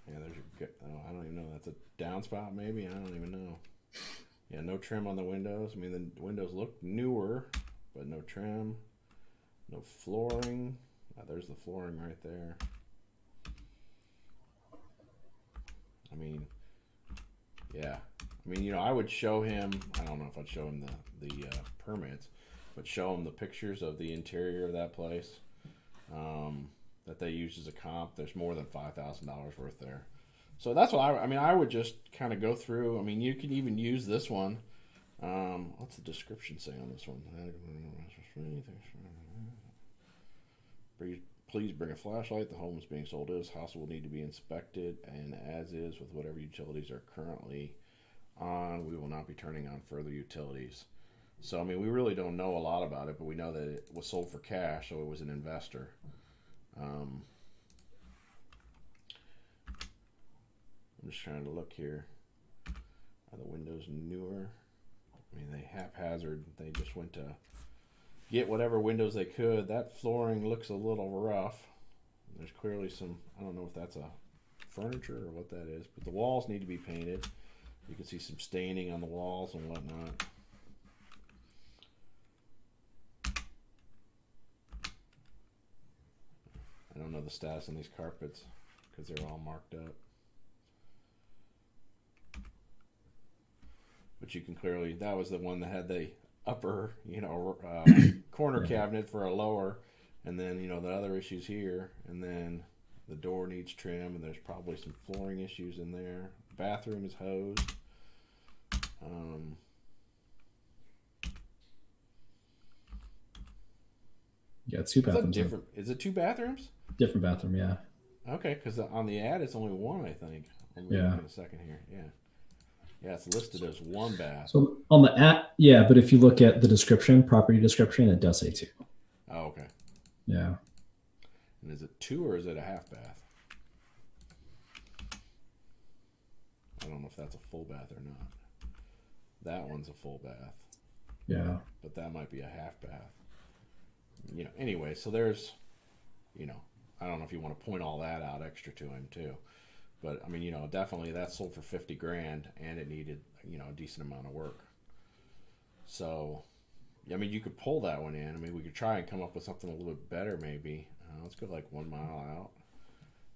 Yeah, there's your good. Oh, I don't even know. That's a downspout, maybe. I don't even know. Yeah, no trim on the windows. I mean, the windows look newer, but no trim, no flooring. Oh, there's the flooring right there. I mean, yeah. I mean, I would show him. I don't know if I'd show him the permits, but show him the pictures of the interior of that place that they used as a comp. There's more than $5,000 worth there. So that's what I would just kind of go through. I mean, you can even use this one. What's the description say on this one? Please bring a flashlight. The home is being sold. This house will need to be inspected, and as is with whatever utilities are currently on, we will not be turning on further utilities. So, I mean, we really don't know a lot about it, but we know that it was sold for cash, so it was an investor. I'm just trying to look here. Are the windows newer? I mean, they haphazard. They just went to get whatever windows they could. That flooring looks a little rough. There's clearly some, I don't know if that's a furniture or what that is, but the walls need to be painted. You can see some staining on the walls and whatnot. I don't know the status on these carpets because they're all marked up. But you can clearly, that was the one that had the upper, corner cabinet for a lower, and then, the other issues here, and then the door needs trim, and there's probably some flooring issues in there. Bathroom is hosed. Yeah, 2 bathrooms. Is it 2 bathrooms? Different bathroom, yeah. Okay, because on the ad it's only 1, I think. Yeah. In a second here, yeah. Yeah, it's listed as 1 bath. So on the ad, yeah, but if you look at the description, property description, it does say 2. Oh, okay. Yeah. And is it 2 or is it a half bath? I don't know if that's a full bath or not. That one's a full bath. Yeah. But that might be a half bath. Anyway, so there's, I don't know if you want to point all that out extra to him too. But I mean, definitely that sold for $50,000 and it needed, a decent amount of work. So, I mean, you could pull that one in. I mean, we could try and come up with something a little bit better maybe. Let's go like 1 mile out.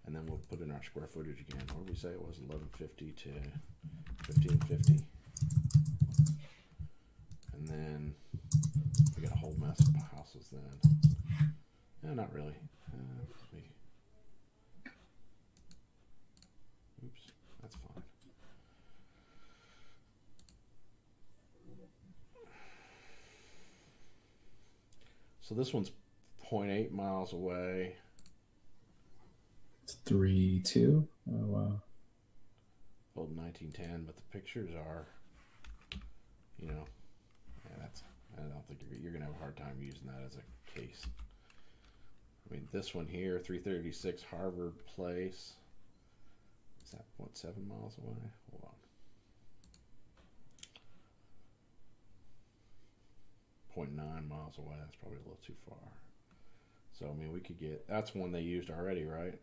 And then we'll put in our square footage again. What did we say it was? 1150 to 1550. And then we got a whole mess of houses then. No, not really. Oops, that's fine. So this one's 0.8 miles away. It's 3.2. Oh wow. Built in 1910, but the pictures are, yeah, I don't think you're gonna have a hard time using that as a case. I mean, this one here, 336 Harvard Place. Is that 7 miles away? Hold on. 0.9 miles away. That's probably a little too far. So I mean, we could get. That's one they used already, right?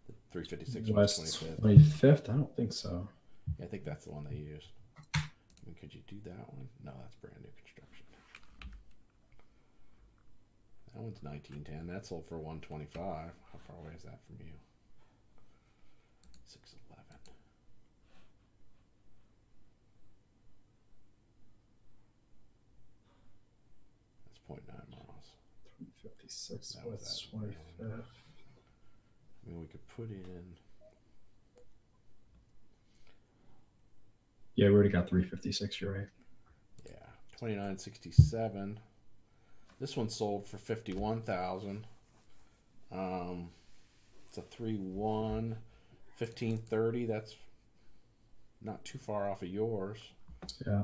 The 356 West 25th. 25th? I don't think so. Yeah, I think that's the one they used. I mean, could you do that one? No, that's brand new construction. That one's 1910. That sold for 125. How far away is that from you? 611. That's 0.9 miles. 356 That was West that. 25th. I mean, we could put in. Yeah, we already got 356. You're right. Yeah, 2967. This one sold for 51,000. It's a 3-1, 1530. That's not too far off of yours. Yeah.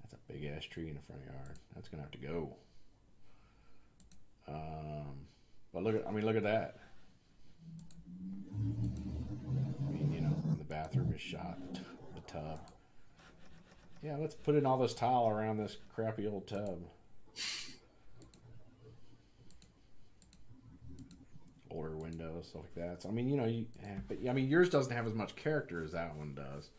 That's a big ass tree in the front yard. That's gonna have to go. But look at that. I mean, the bathroom is shot, the tub. Yeah, let's put in all this tile around this crappy old tub. Older windows, stuff like that. So I mean, but I mean, yours doesn't have as much character as that one does.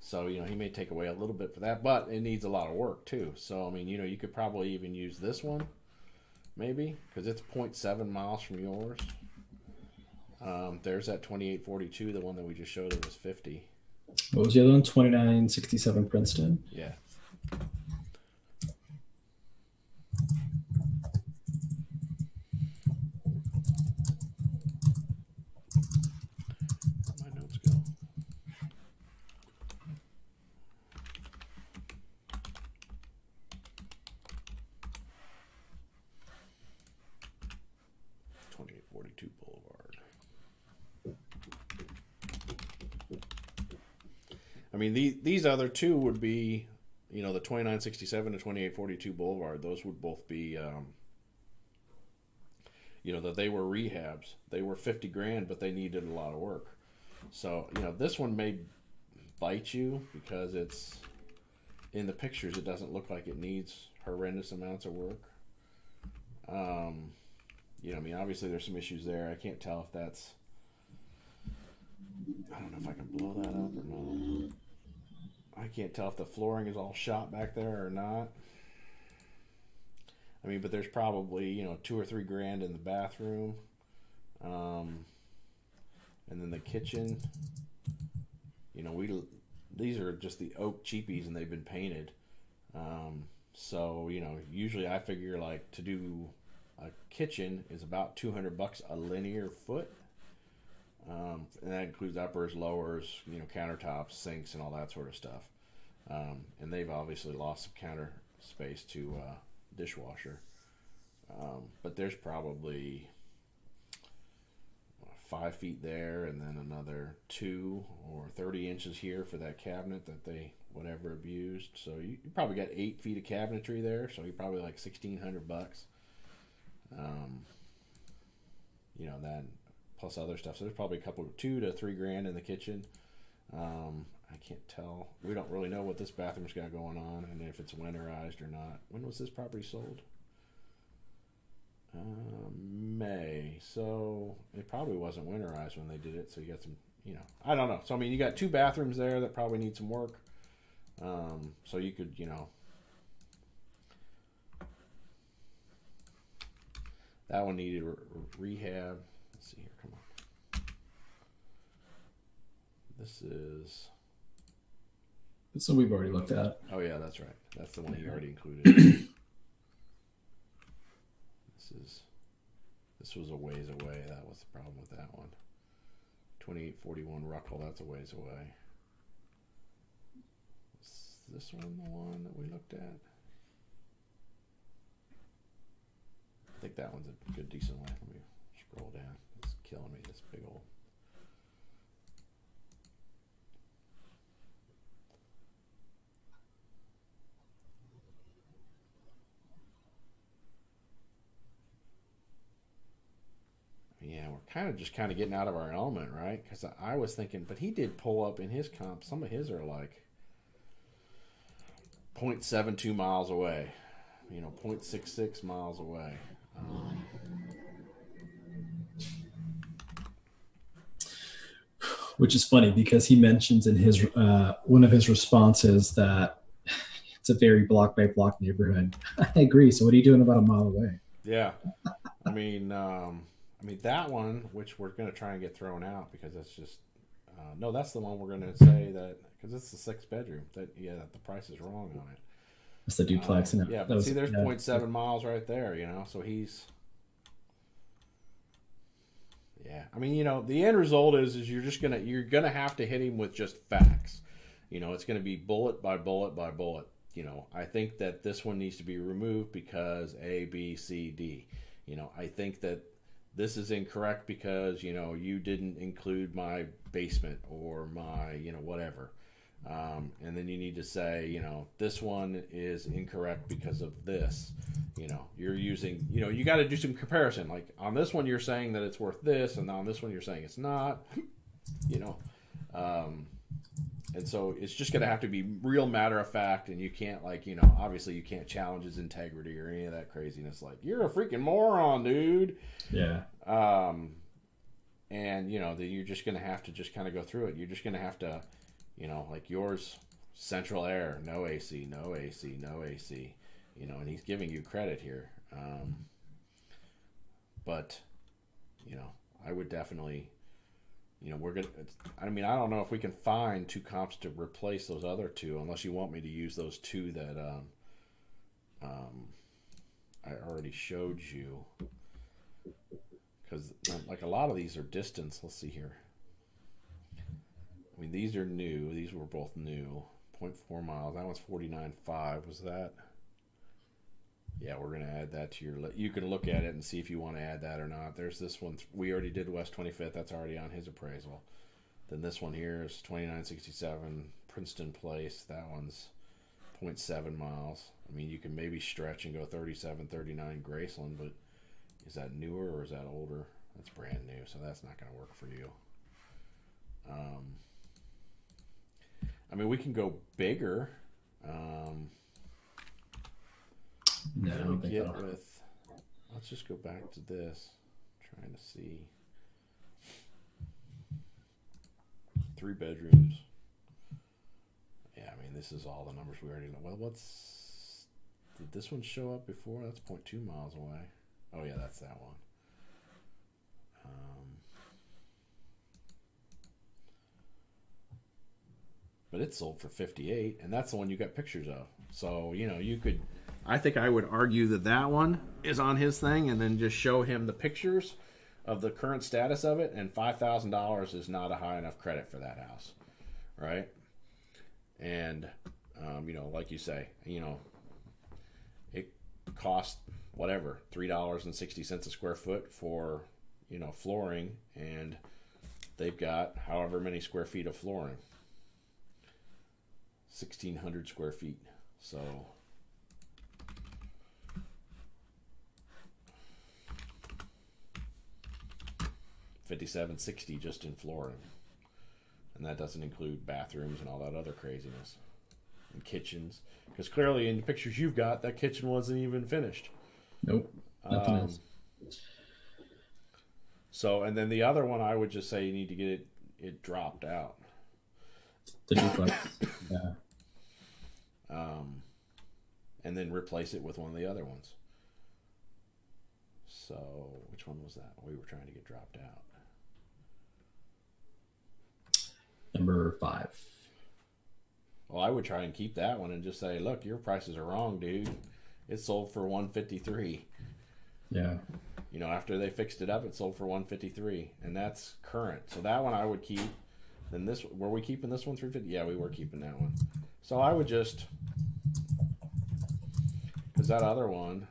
So he may take away a little bit for that, but it needs a lot of work too. So I mean, you could probably even use this one. Maybe, because it's 0.7 miles from yours. There's that 2842, the one that we just showed that was 50. What was the other one? 2967 Princeton? Yeah. Where'd my notes go? Boulevard. I mean, these other two would be, the 2967 to 2842 Boulevard. Those would both be, that they were rehabs. They were $50,000, but they needed a lot of work. So, this one may bite you because it's in the pictures. It doesn't look like it needs horrendous amounts of work. I mean, obviously there's some issues there. I can't tell if that's, I don't know if I can blow that up or not. I can't tell if the flooring is all shot back there or not. I mean, but there's probably, you know, $2 or $3 grand in the bathroom. And then the kitchen, you know, these are just the oak cheapies and they've been painted. So, you know, usually I figure like to do a kitchen is about $200 a linear foot. And that includes uppers, lowers, you know, countertops, sinks, and all that sort of stuff. And they've obviously lost some counter space to dishwasher. But there's probably 5 feet there, and then another 2 or 30 inches here for that cabinet that they whatever abused. So you probably got 8 feet of cabinetry there. So you're probably like $1,600. You know, that plus other stuff. So there's probably a couple, $2 to $3 grand in the kitchen. I can't tell. We don't really know what this bathroom's got going on and if it's winterized or not. When was this property sold? May. So it probably wasn't winterized when they did it. So you got some, you know, I don't know. So I mean, you got 2 bathrooms there that probably need some work. So you could, you know, that one needed rehab. Let's see here. Come on. This is. So we've already looked at. Oh yeah, that's right. That's the one you already included. This was a ways away. That was the problem with that one. 2841 Ruckle. That's a ways away. Is this one the one that we looked at? I think that one's a good, decent one. Let me scroll down. It's killing me. This big old. Yeah, we're kind of getting out of our element, right? Because I was thinking, but he did pull up in his comp. Some of his are like 0.72 miles away, you know, 0.66 miles away. Which is funny because he mentions in his one of his responses that it's a very block by block neighborhood. I agree. So what are you doing about a mile away? Yeah, I mean that one, which we're going to try and get thrown out because it's just no. That's the one we're going to say that because it's the 6th bedroom. That the price is wrong on it. It's the duplex. Yeah, but see, there's 0.7 miles right there. You know, so he's. Yeah, I mean, you know, the end result is you're gonna have to hit him with just facts. You know, it's gonna be bullet by bullet by bullet. You know, I think that this one needs to be removed because A, B, C, D. You know, I think that this is incorrect because, you know, you didn't include my basement or my, you know, whatever. And then you need to say, you know, this one is incorrect because of this. You know, you're using, you know, you got to do some comparison. Like on this one, you're saying that it's worth this, and on this one, you're saying it's not. You know, and so it's just going to have to be real matter of fact, and you can't like, you know, obviously you can't challenge his integrity or any of that craziness. Like you're a freaking moron, dude. Yeah. And you know that you're just going to have to just kind of go through it. You're just going to have to. You know, like yours, central air, no AC, no AC, no AC. You know, and he's giving you credit here. But, you know, I would definitely, you know, I mean, I don't know if we can find 2 comps to replace those other 2, unless you want me to use those 2 that I already showed you. Because, like, a lot of these are distance. Let's see here. I mean, these are new. These were both new. 0.4 miles. That one's 49.5. Was that? Yeah, we're going to add that to your list. You can look at it and see if you want to add that or not. There's this one. We already did West 25th. That's already on his appraisal. Then this one here is 2967 Princeton Place. That one's 0.7 miles. I mean, you can maybe stretch and go 3739 Graceland, but is that newer or is that older? That's brand new, so that's not going to work for you. I mean, we can go bigger. No, I don't think so. Let's just go back to this. I'm trying to see. 3 bedrooms. Yeah, I mean, this is all the numbers we already know. Well, did this one show up before? That's 0.2 miles away. Oh, yeah, that's that one. But it's sold for 58, and that's the one you got pictures of. So, you could, I think I would argue that one is on his thing, and then just show him the pictures of the current status of it, and $5,000 is not a high enough credit for that house, right? And, like you say, it cost, whatever, $3.60 a square foot for, flooring, and they've got however many square feet of flooring. 1,600 square feet. So $5,760 just in flooring, and that doesn't include bathrooms and all that other craziness, and kitchens. Because clearly, in the pictures you've got, that kitchen wasn't even finished. Nope, nothing else. So, and then the other one, I would just say you need to get it dropped out. The duplex, yeah. And then replace it with one of the other ones. So, which one was that we were trying to get dropped out? Number 5. Well, I would try and keep that one and just say, look, your prices are wrong, dude. It sold for $153. Yeah. After they fixed it up, it sold for $153, and that's current. So that one I would keep. Then this, were we keeping this one $350? Yeah, we were keeping that one. So I would just, because that other one,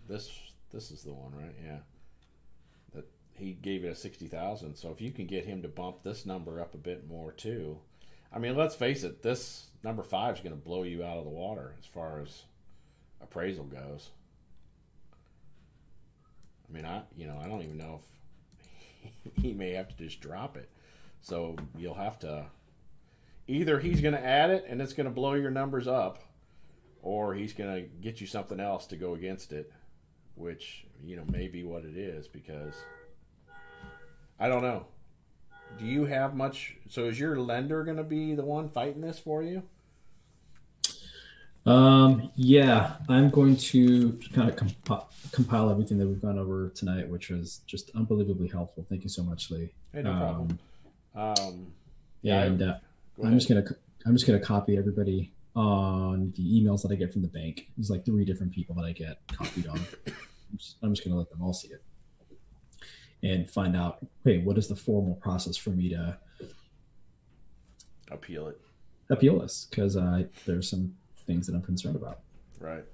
this is the one, right? Yeah. That he gave it a $60,000. So if you can get him to bump this number up a bit more too, I mean, let's face it, this number 5 is going to blow you out of the water as far as appraisal goes. I mean, I don't even know if he may have to just drop it. So you'll have to, either he's going to add it and it's going to blow your numbers up, or he's going to get you something else to go against it, which, may be what it is, because I don't know. Do you have much? So is your lender going to be the one fighting this for you? Yeah, I'm going to kind of compile everything that we've gone over tonight, which was just unbelievably helpful. Thank you so much, Lee. Hey, no problem. I'm just gonna copy everybody on the emails that I get from the bank. There's like 3 different people that I get copied on. I'm just gonna let them all see it and find out, hey, what is the formal process for me to appeal this? Because there's some things that I'm concerned about. Right.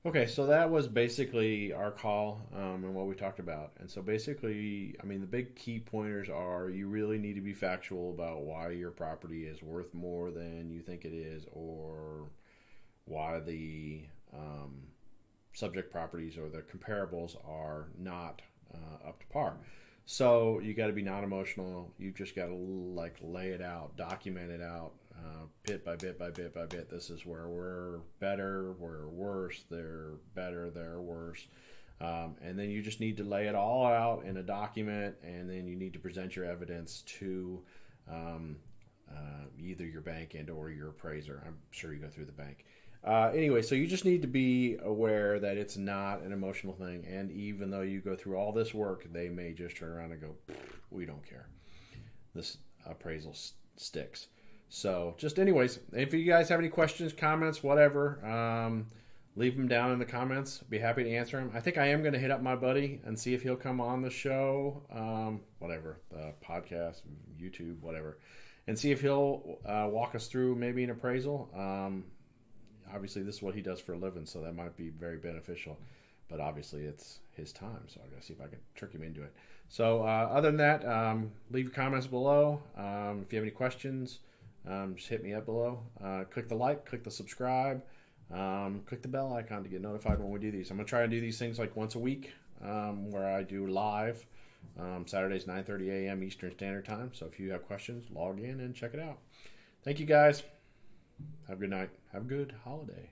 Okay, so that was basically our call and what we talked about. And so basically, I mean, the big key pointers are you really need to be factual about why your property is worth more than you think it is, or why the subject properties or the comparables are not up to par. So you got to be non-emotional. You just got to lay it out, document it out, bit by bit by bit by bit. This is where we're better, we're worse, they're better, they're worse. And then you just need to lay it all out in a document, and then you need to present your evidence to either your bank and or your appraiser. I'm sure you go through the bank. Anyway, so you just need to be aware that it's not an emotional thing, and even though you go through all this work, they may just turn around and go, we don't care. This appraisal sticks. So just anyways, if you guys have any questions, comments, whatever, leave them down in the comments. Be happy to answer them. I think I am going to hit up my buddy and see if he'll come on the show, whatever, the podcast, YouTube, whatever, and see if he'll walk us through maybe an appraisal. Obviously, this is what he does for a living, so that might be very beneficial. But obviously, it's his time, so I got to see if I can trick him into it. So other than that, leave your comments below. If you have any questions, just hit me up below. Click the like, click the subscribe, click the bell icon to get notified when we do these. I'm going to try and do these things like once a week, where I do live. Saturdays, 9:30 a.m. Eastern Standard Time. So if you have questions, log in and check it out. Thank you, guys. Have a good night. Have a good holiday.